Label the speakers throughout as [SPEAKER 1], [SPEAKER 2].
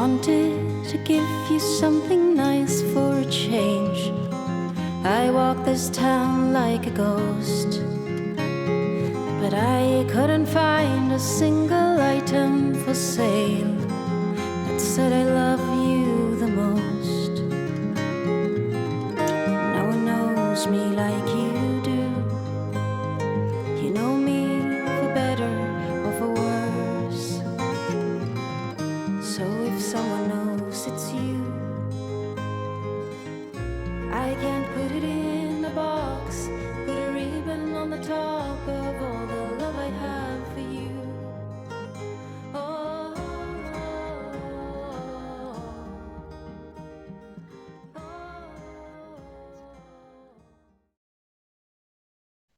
[SPEAKER 1] wanted to give you something nice for a change. I walk this town like a ghost, but I couldn't find a single item for sale that said I love you the most. No one knows me like you do. You know me for better or for worse. So if someone knows it's you, I can't put it in a box, put a ribbon on the top of all the love I have for you. Oh,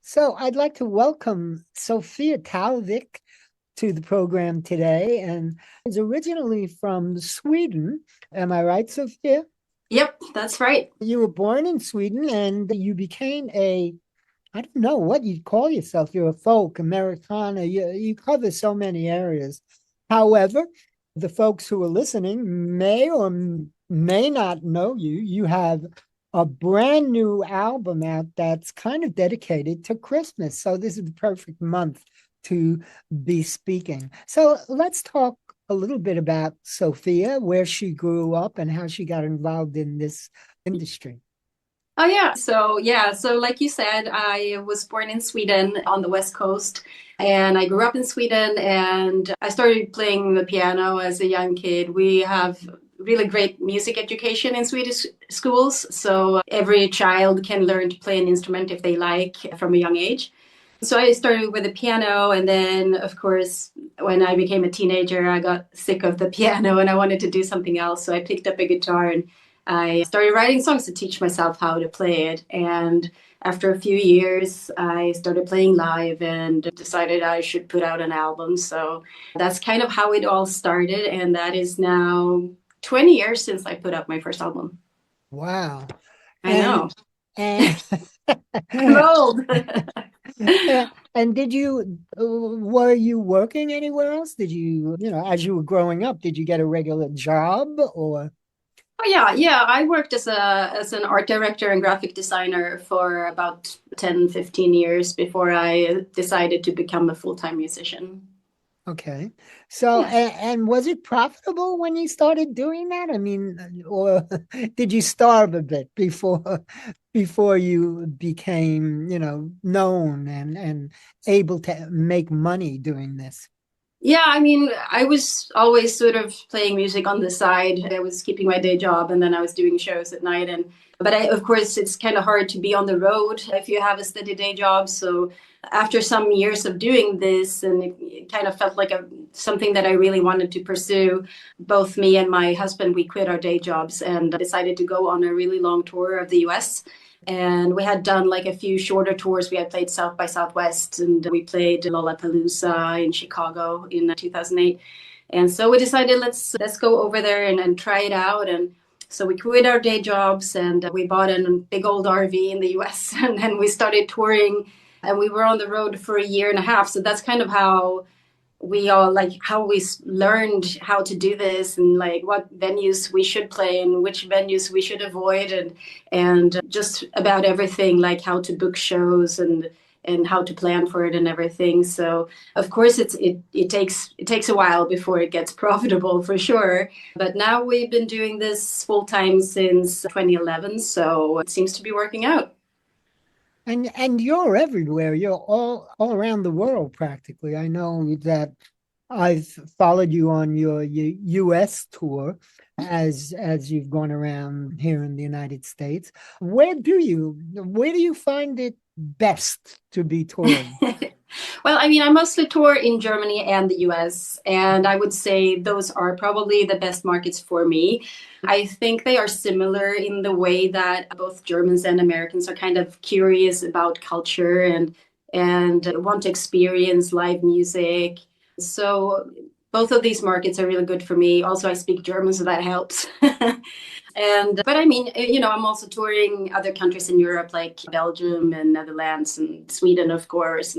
[SPEAKER 2] So I'd like to welcome Sofia Talvik to the program today, and is originally from Sweden. Am I right, Sofia?
[SPEAKER 3] Yep, that's right.
[SPEAKER 2] You were born in Sweden and you became I don't know what you'd call yourself. You're a folk, Americana. You cover so many areas. However, the folks who are listening may or may not know you. You have a brand new album out that's kind of dedicated to Christmas. So this is the perfect month to be speaking. So let's talk a little bit about Sofia, where she grew up and how she got involved in this industry.
[SPEAKER 3] Oh yeah. So like you said, I was born in Sweden on the West Coast, and I grew up in Sweden, and I started playing the piano as a young kid. We have really great music education in Swedish schools, so every child can learn to play an instrument if they like from a young age. So I started with the piano, and then, of course, when I became a teenager, I got sick of the piano and I wanted to do something else. So I picked up a guitar and I started writing songs to teach myself how to play it. And after a few years, I started playing live and decided I should put out an album. So that's kind of how it all started. And that is now 20 years since I put out my first album.
[SPEAKER 2] Wow.
[SPEAKER 3] I know.
[SPEAKER 2] And
[SPEAKER 3] I'm old.
[SPEAKER 2] and did you were you working anywhere else? Did you, as you were growing up, did you get a regular job or?
[SPEAKER 3] Oh yeah. I worked as an art director and graphic designer for about 10, 15 years before I decided to become a full-time musician.
[SPEAKER 2] Okay. So,
[SPEAKER 3] Yeah.
[SPEAKER 2] and was it profitable when you started doing that? I mean, or did you starve a bit before you became, known and able to make money doing this?
[SPEAKER 3] Yeah, I mean, I was always sort of playing music on the side. I was keeping my day job and then I was doing shows at night. But of course, it's kind of hard to be on the road if you have a steady day job. So after some years of doing this, and it kind of felt like something that I really wanted to pursue, both me and my husband, we quit our day jobs and decided to go on a really long tour of the US. And we had done like a few shorter tours. We had played South by Southwest and we played Lollapalooza in Chicago in 2008. And so we decided let's go over there and try it out. And so we quit our day jobs and we bought a big old RV in the US and then we started touring and we were on the road for a year and a half. So that's kind of how we all like how we learned how to do this and like what venues we should play and which venues we should avoid and just about everything, like how to book shows and how to plan for it and everything. So of course it takes a while before it gets profitable for sure, but now we've been doing this full time since 2011, so it seems to be working out.
[SPEAKER 2] And you're everywhere. You're all around the world practically. I know that I've followed you on your US tour as you've gone around here in the United States. Where do you find it best to be touring?
[SPEAKER 3] Well, I mean, I mostly tour in Germany and the US, and I would say those are probably the best markets for me. I think they are similar in the way that both Germans and Americans are kind of curious about culture and want to experience live music. So both of these markets are really good for me. Also, I speak German, so that helps. But I mean, I'm also touring other countries in Europe, like Belgium and Netherlands and Sweden, of course.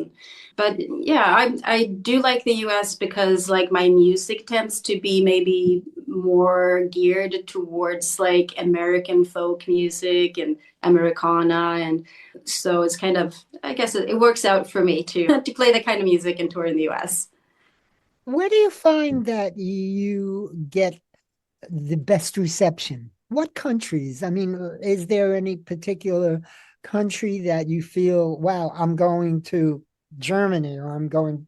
[SPEAKER 3] But yeah, I do like the US because like my music tends to be maybe more geared towards like American folk music and Americana. And so it's kind of, I guess it works out for me to to play that kind of music and tour in the US.
[SPEAKER 2] Where do you find that you get the best reception? What countries? I mean, is there any particular country that you feel, wow, I'm going to Germany or I'm going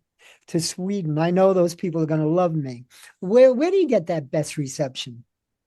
[SPEAKER 2] to Sweden? I know those people are going to love me. Where do you get that best reception?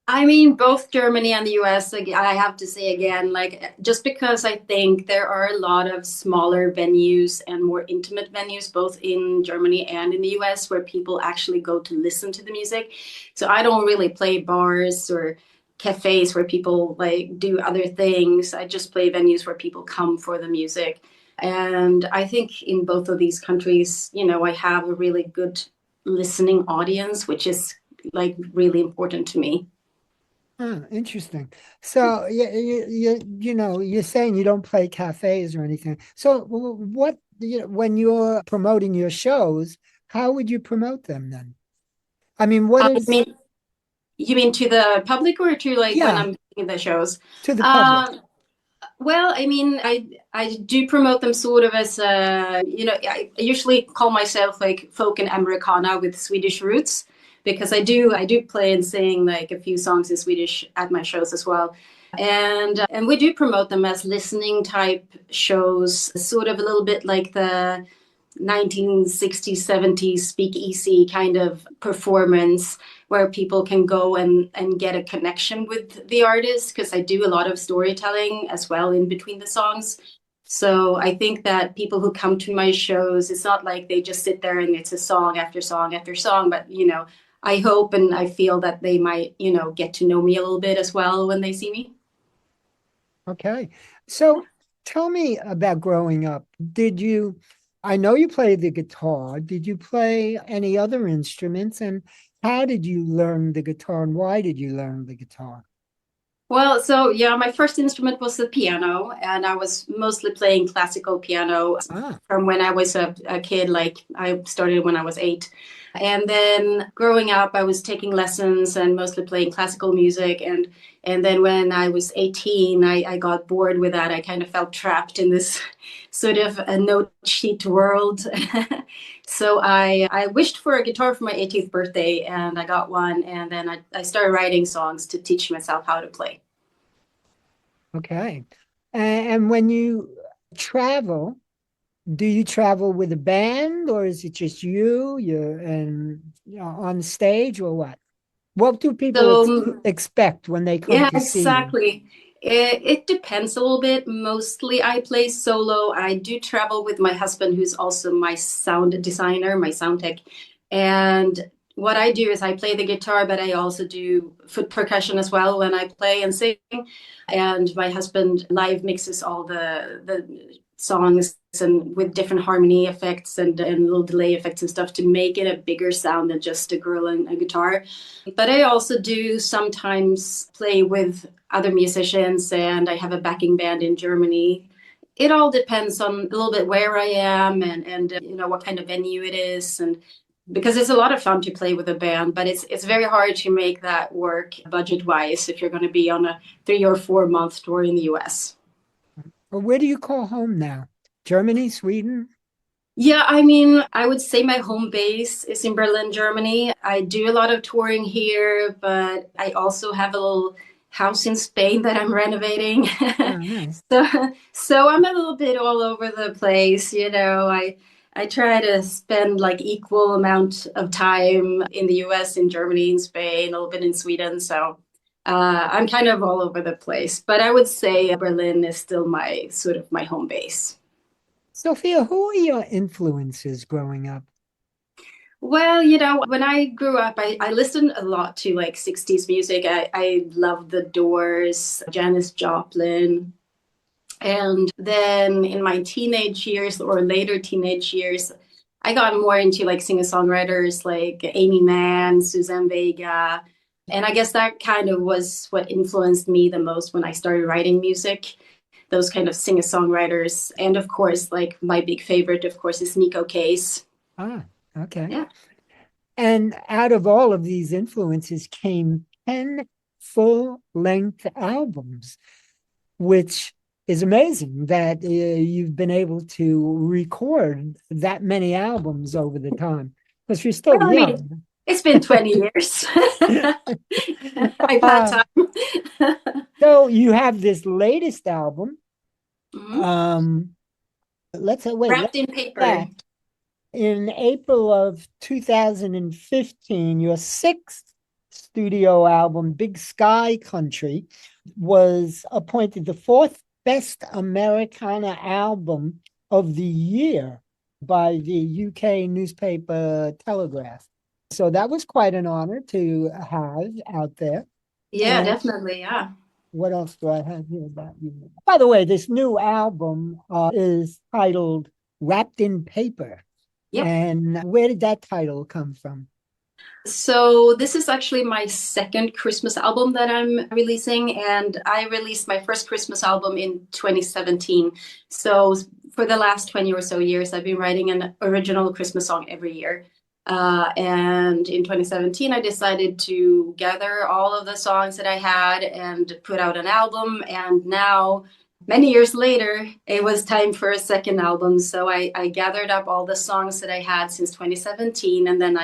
[SPEAKER 3] I mean, both Germany and the US, like, I have to say again, like, just because I think there are a lot of smaller venues and more intimate venues, both in Germany and in the US, where people actually go to listen to the music. So I don't really play bars or cafes where people like do other things. I just play venues where people come for the music. And I think in both of these countries, I have a really good listening audience, which is like really important to me.
[SPEAKER 2] Oh, interesting. So you're saying you don't play cafes or anything. So what when you're promoting your shows, how would you promote them then? I mean, what
[SPEAKER 3] I
[SPEAKER 2] is
[SPEAKER 3] mean, you mean to the public or to like when
[SPEAKER 2] yeah,
[SPEAKER 3] I'm in the shows?
[SPEAKER 2] to the public?
[SPEAKER 3] Um, well, I mean, I do promote them sort of as I usually call myself like folk and Americana with Swedish roots because I do play and sing like a few songs in Swedish at my shows as well. And we do promote them as listening type shows, sort of a little bit like the 1960s, 70s speakeasy kind of performance where people can go and get a connection with the artist because I do a lot of storytelling as well in between the songs. So I think that people who come to my shows, it's not like they just sit there and it's a song after song after song, but I hope and I feel that they might, get to know me a little bit as well when they see me.
[SPEAKER 2] Okay. So tell me about growing up. I know you play the guitar. Did you play any other instruments? And how did you learn the guitar and why did you learn the guitar?
[SPEAKER 3] Well, so yeah, my first instrument was the piano, and I was mostly playing classical piano
[SPEAKER 2] Ah,
[SPEAKER 3] from when I was a kid. Like I started when I was 8. And then growing up, I was taking lessons and mostly playing classical music. And then when I was 18, I got bored with that. I kind of felt trapped in this sort of a note sheet world. So I wished for a guitar for my 18th birthday, and I got one. And then I started writing songs to teach myself how to play.
[SPEAKER 2] okay. And when you travel, do you travel with a band or is it just you're on stage or what? What do people
[SPEAKER 3] So
[SPEAKER 2] expect when they come
[SPEAKER 3] yeah,
[SPEAKER 2] to see you?
[SPEAKER 3] exactly. It depends a little bit. Mostly I play solo. I do travel with my husband, who's also my sound designer, my sound tech. And what I do is I play the guitar, but I also do foot percussion as well when I play and sing. And my husband live mixes all the songs and with different harmony effects and little delay effects and stuff to make it a bigger sound than just a girl and a guitar. But I also do sometimes play with other musicians, and I have a backing band in Germany. It all depends on a little bit where I am and what kind of venue it is, and because it's a lot of fun to play with a band, but it's very hard to make that work budget wise if you're going to be on a 3 or 4 month tour in the US.
[SPEAKER 2] Or where do you call home now? Germany, Sweden?
[SPEAKER 3] Yeah, I mean, I would say my home base is in Berlin, Germany. I do a lot of touring here, but I also have a little house in Spain that I'm renovating.
[SPEAKER 2] Oh, nice.
[SPEAKER 3] So I'm a little bit all over the place, I try to spend like equal amount of time in the US, in Germany, in Spain, a little bit in Sweden. So I'm kind of all over the place, but I would say Berlin is still my sort of my home base.
[SPEAKER 2] Sophia, who are your influences growing up?
[SPEAKER 3] Well, when I grew up, I listened a lot to like 60s music. I loved The Doors, Janis Joplin. And then in my teenage years or later teenage years, I got more into like singer-songwriters like Amy Mann, Suzanne Vega. And I guess that kind of was what influenced me the most when I started writing music, those kind of singer-songwriters. And of course, like my big favorite, of course, is Nico Case.
[SPEAKER 2] Ah, okay.
[SPEAKER 3] Yeah.
[SPEAKER 2] And out of all of these influences came 10 full-length albums, which is amazing that you've been able to record that many albums over the time because you're still
[SPEAKER 3] Well, I mean,
[SPEAKER 2] young.
[SPEAKER 3] it's been 20 years. I've had
[SPEAKER 2] Uh,
[SPEAKER 3] time.
[SPEAKER 2] so you have this latest album.
[SPEAKER 3] Mhm.
[SPEAKER 2] Um, let's
[SPEAKER 3] Wrapped in paper.
[SPEAKER 2] that in April of 2015, your sixth studio album, Big Sky Country, was appointed the fourth best Americana album of the year by the UK newspaper Telegraph. So that was quite an honor to have out there.
[SPEAKER 3] Yeah,
[SPEAKER 2] And
[SPEAKER 3] definitely. Yeah.
[SPEAKER 2] what else do I have here about you? By the way, this new album is titled Wrapped in Paper.
[SPEAKER 3] Yep.
[SPEAKER 2] And where did that title come from?
[SPEAKER 3] So this is actually my second Christmas album that I'm releasing, and I released my first Christmas album in 2017. So for the last 20 or so years, I've been writing an original Christmas song every year. And in 2017, I decided to gather all of the songs that I had and put out an album. And now, many years later, it was time for a second album. So I gathered up all the songs that I had since 2017, and then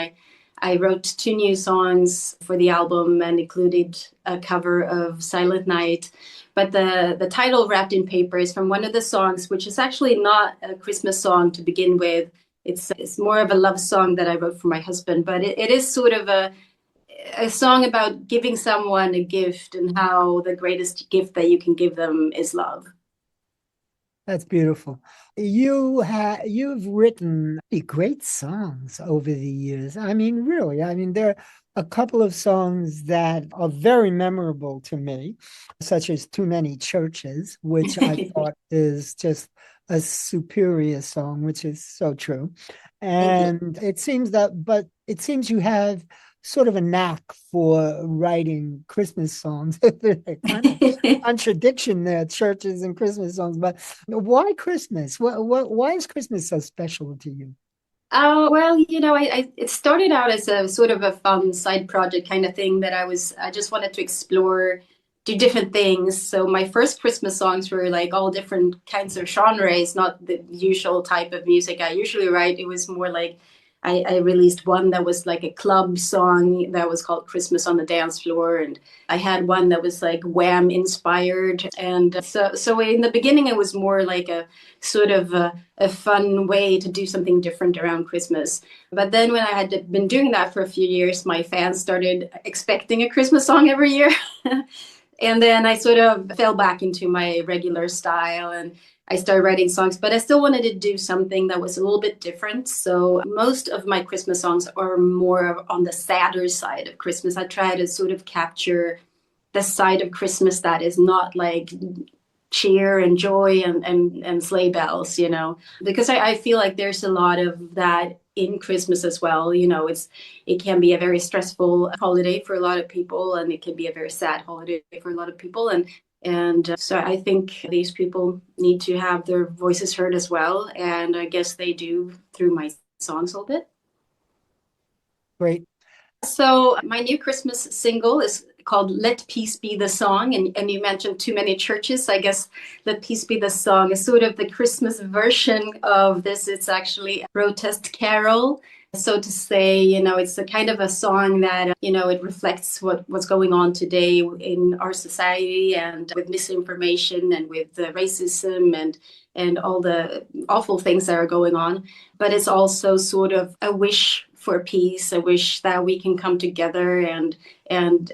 [SPEAKER 3] I wrote two new songs for the album and included a cover of Silent Night. But the title Wrapped in Paper is from one of the songs, which is actually not a Christmas song to begin with. It's more of a love song that I wrote for my husband, but it is sort of a song about giving someone a gift and how the greatest gift that you can give them is love.
[SPEAKER 2] That's beautiful. You've written great songs over the years. I mean, really. I mean, there are a couple of songs that are very memorable to me, such as Too Many Churches, which I thought is just a superior song, which is so true.
[SPEAKER 3] Thank you.
[SPEAKER 2] And it seems you have sort of a knack for writing Christmas songs. Kind of contradiction there, churches and Christmas songs. But why Christmas? Why is Christmas so special to you?
[SPEAKER 3] Well, it started out as a sort of a fun side project kind of thing that I just wanted to explore, do different things. So my first Christmas songs were like all different kinds of genres, not the usual type of music I usually write. It was more like I released one that was like a club song that was called Christmas on the Dance Floor, and I had one that was like Wham inspired. And so in the beginning, it was more like a sort of a fun way to do something different around Christmas. But then when I had been doing that for a few years, my fans started expecting a Christmas song every year. And then I sort of fell back into my regular style and I started writing songs, but I still wanted to do something that was a little bit different. So most of my Christmas songs are more on the sadder side of Christmas. I try to sort of capture the side of Christmas that is not like cheer and joy and sleigh bells, because I feel like there's a lot of that in Christmas as well. It can be a very stressful holiday for a lot of people, and it can be a very sad holiday for a lot of people. And so I think these people need to have their voices heard as well. And I guess they do through my songs a little bit.
[SPEAKER 2] Great.
[SPEAKER 3] So my new Christmas single is called Let Peace Be the Song. And you mentioned Too Many Churches. I guess Let Peace Be the Song is sort of the Christmas version of this. It's actually a protest carol. So to say, it's a kind of a song that, it reflects what's going on today in our society and with misinformation and with racism and all the awful things that are going on. But it's also sort of a wish for peace, a wish that we can come together and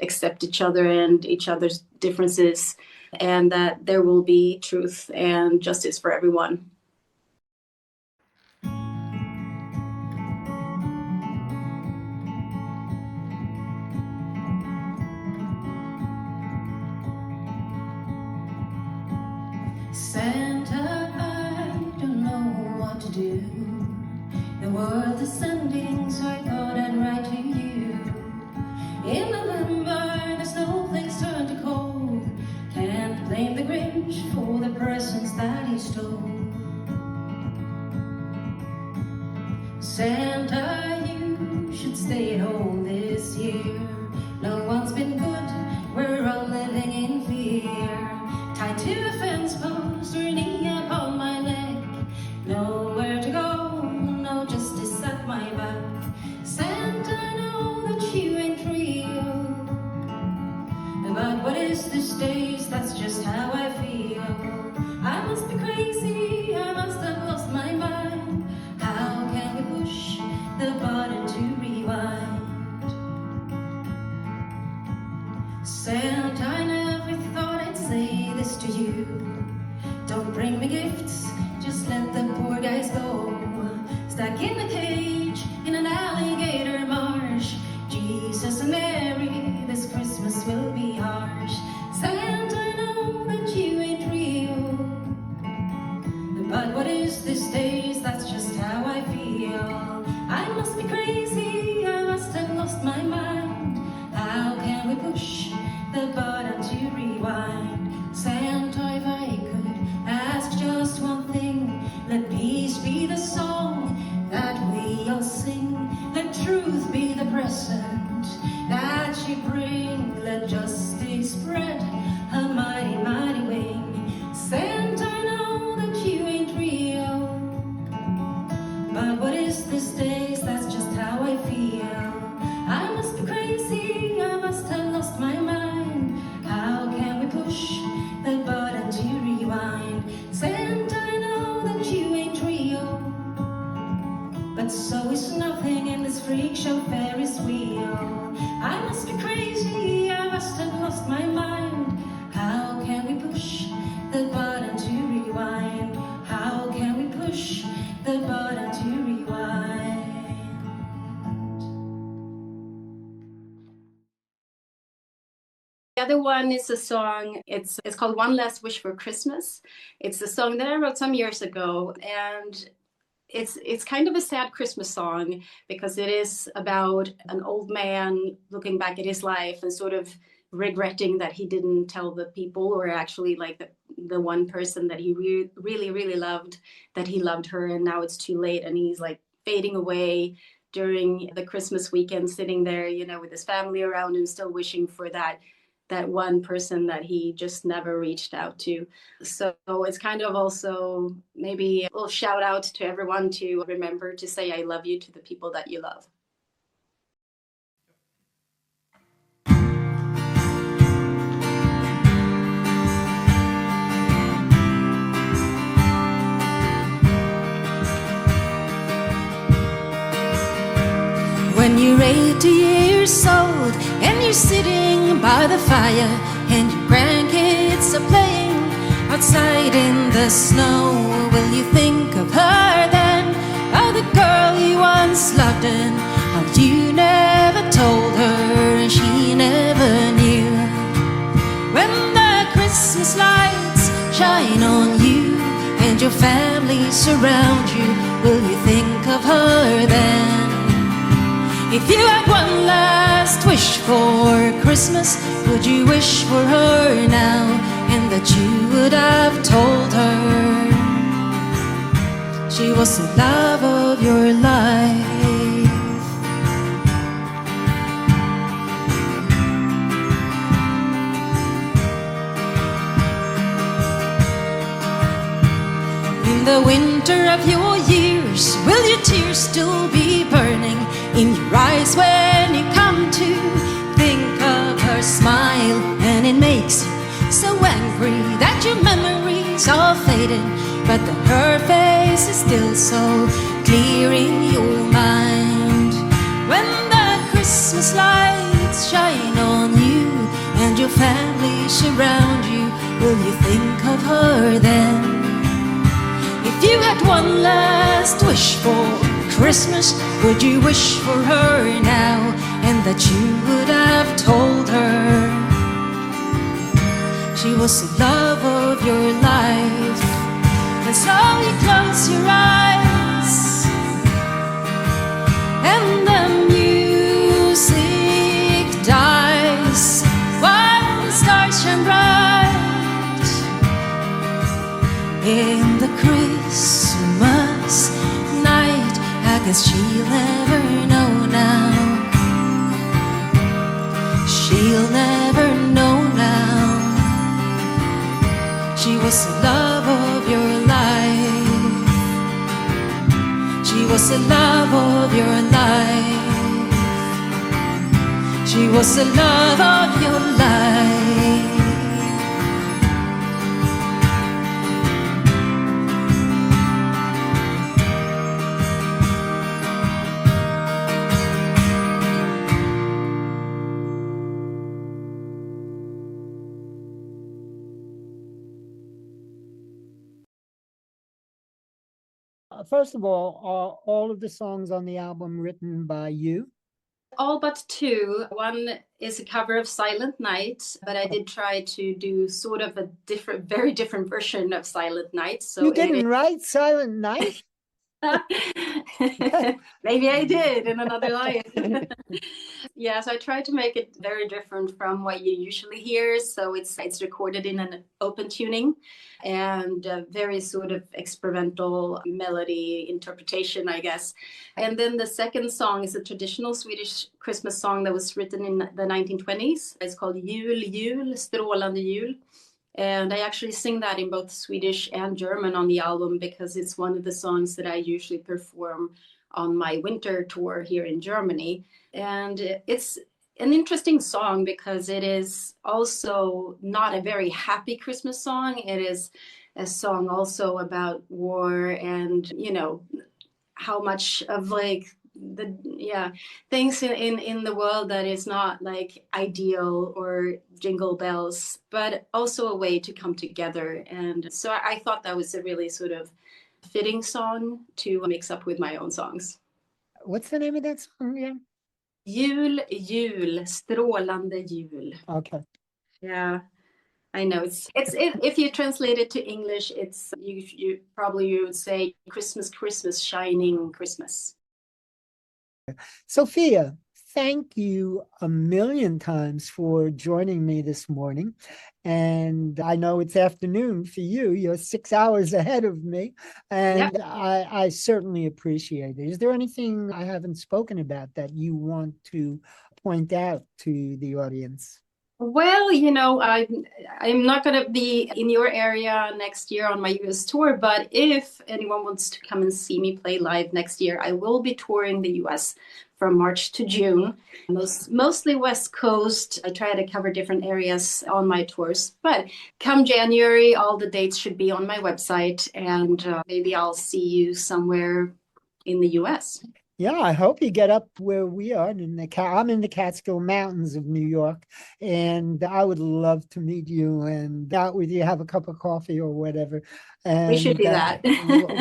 [SPEAKER 3] accept each other and each other's differences, and that there will be truth and justice for everyone.
[SPEAKER 1] Santa, I don't know what to do. The world is ending, so I thought I'd write to you. In November, the snow flakes turn to cold. Can't blame the Grinch for the presents that he stole. Santa, you should stay at home this year. No one's been good, we're all living in fear. Tied to a fence post, or a knee upon my neck. Nowhere to go, no justice at my back. Santa, I know that you ain't real, but what is this days, that's just how I feel. I must be crazy, I must have lost my mind. How can we push the button to rewind? Santa, I never thought I'd say this to you. Don't bring me gifts, just let the poor guys go. Stuck in a cage, in an alligator marsh. Jesus and Mary, this Christmas will be harsh. Santa, I know that you ain't real, but what is this days, that's just how I feel. I must be crazy, I must have lost my mind. How can we push the button to rewind? Santa, if I could ask just one thing, let peace be the song that we all sing. Let truth be the present that you bring. Let justice spread a mighty, mighty wing. Santa, I know that you ain't real, but what is this days, that's just how I feel. I must be crazy, I must have lost my mind. How can we push the button to rewind? Santa, I know that you ain't real, but so is nothing in this freak show Ferris wheel. I must be crazy, I must have lost my mind. How can we push the button to rewind? How can we push the button to rewind?
[SPEAKER 3] The other one is a song, it's called One Last Wish for Christmas. It's a song that I wrote some years ago, and it's kind of a sad Christmas song because it is about an old man looking back at his life and sort of regretting that he didn't tell the people, or actually like the one person that he really, really loved, that he loved her, and now it's too late, and he's like fading away during the Christmas weekend, sitting there, you know, with his family around him, still wishing for that one person that he just never reached out to. So it's kind of also maybe a little shout out to everyone to remember to say I love you to the people that you love.
[SPEAKER 1] When you're 80 years old and you're sitting by the fire and your grandkids are playing outside in the snow, will you think of her then? Of the girl you once loved and how you never told her and she never knew? When the Christmas lights shine on you and your family surround you, will you think of her then? If you had one last wish for Christmas, would you wish for her now, and that you would have told her she was the love of your life? In the winter of your years, will your tears still be burning in your eyes when you come to think of her smile? And it makes you so angry that your memories are fading, but that her face is still so clear in your mind. When the Christmas lights shine on you and your family surround you, will you think of her then? If you had one last wish for Christmas, would you wish for her now, and that you would have told her she was the love of your life? And so you close your eyes guess she'll never know now. She'll never know now. She was the love of your life. She was the love of your life. She was the love of your life.
[SPEAKER 2] First of all, are all of the songs on the album written by you?
[SPEAKER 3] All but two. One is a cover of Silent Night, but I did try to do sort of a different, very different version of Silent Night. So
[SPEAKER 2] You didn't write Silent Night?
[SPEAKER 3] maybe I did in another life. Yeah, so I tried to make it very different from what you usually hear. So it's recorded in an open tuning and a very sort of experimental melody interpretation, I guess. And then the second song is a traditional Swedish Christmas song that was written in the 1920s. It's called Jul, jul, strålande jul. And I actually sing that in both Swedish and German on the album because it's one of the songs that I usually perform on my winter tour here in Germany. And it's an interesting song because it is also not a very happy Christmas song. It is a song also about war and, you know, how much of like the things in the world that is not like ideal or jingle bells, but also a way to come together. And so I thought that was a really sort of fitting song to mix up with my own songs.
[SPEAKER 2] What's the name of that song again?
[SPEAKER 3] Jul, jul, strålande jul.
[SPEAKER 2] Okay.
[SPEAKER 3] Yeah, I know. It's if you translate it to English, it's you probably you would say Christmas, Christmas, shining Christmas.
[SPEAKER 2] Sofia, thank you a million times for joining me this morning. And I know it's afternoon for you. You're 6 hours ahead of me. And
[SPEAKER 3] Yep.
[SPEAKER 2] I certainly appreciate it. Is there anything I haven't spoken about that you want to point out to the audience?
[SPEAKER 3] Well, you know, I'm not going to be in your area next year on my US tour, but if anyone wants to come and see me play live next year, I will be touring the US from March to June, mostly West Coast. I try to cover different areas on my tours, but come January, all the dates should be on my website, and maybe I'll see you somewhere in the US.
[SPEAKER 2] Yeah, I hope you get up where we are I'm in the Catskill Mountains of New York, and I would love to meet you and out with you, have a cup of coffee or whatever. And
[SPEAKER 3] We should do that.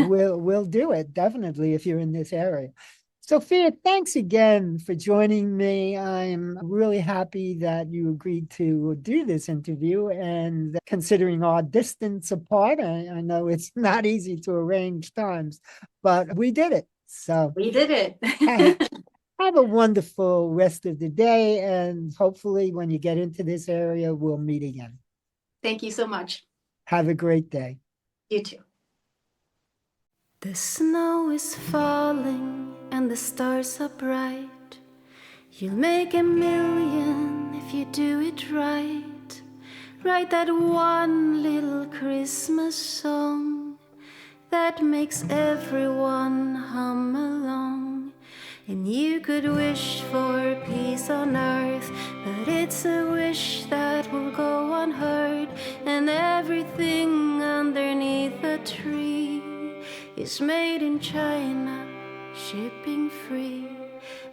[SPEAKER 2] we'll do it definitely if you're in this area. Sophia, thanks again for joining me. I'm really happy that you agreed to do this interview, and considering our distance apart, I know it's not easy to arrange times, but we did it. So
[SPEAKER 3] We did it.
[SPEAKER 2] have a wonderful rest of the day, and hopefully when you get into this area, we'll meet again.
[SPEAKER 3] Thank you so much.
[SPEAKER 2] Have a great day.
[SPEAKER 3] You too.
[SPEAKER 1] The snow is falling and the stars are bright. You'll make a million if you do it right. Write that one little Christmas song that makes everyone hum along. And you could wish for peace on earth, but it's a wish that will go unheard. And everything underneath the tree is made in China, shipping free.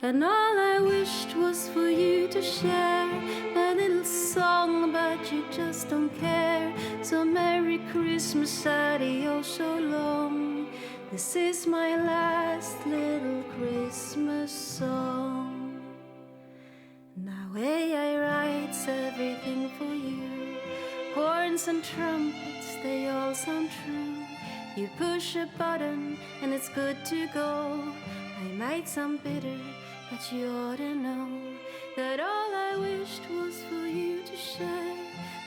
[SPEAKER 1] And all I wished was for you to share a little song, but you just don't care. So Merry Christmas, adios, so long. This is my last little Christmas song. Now AI writes everything for you. Horns and trumpets, they all sound true. You push a button and it's good to go. I might sound bitter, but you ought to know that all I wished was for you to share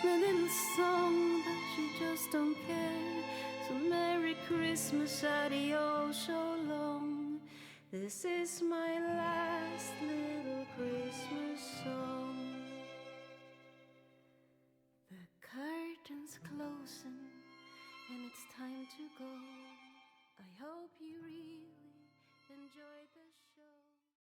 [SPEAKER 1] my little song, but you just don't care. So Merry Christmas, adios, so long. This is my last little Christmas.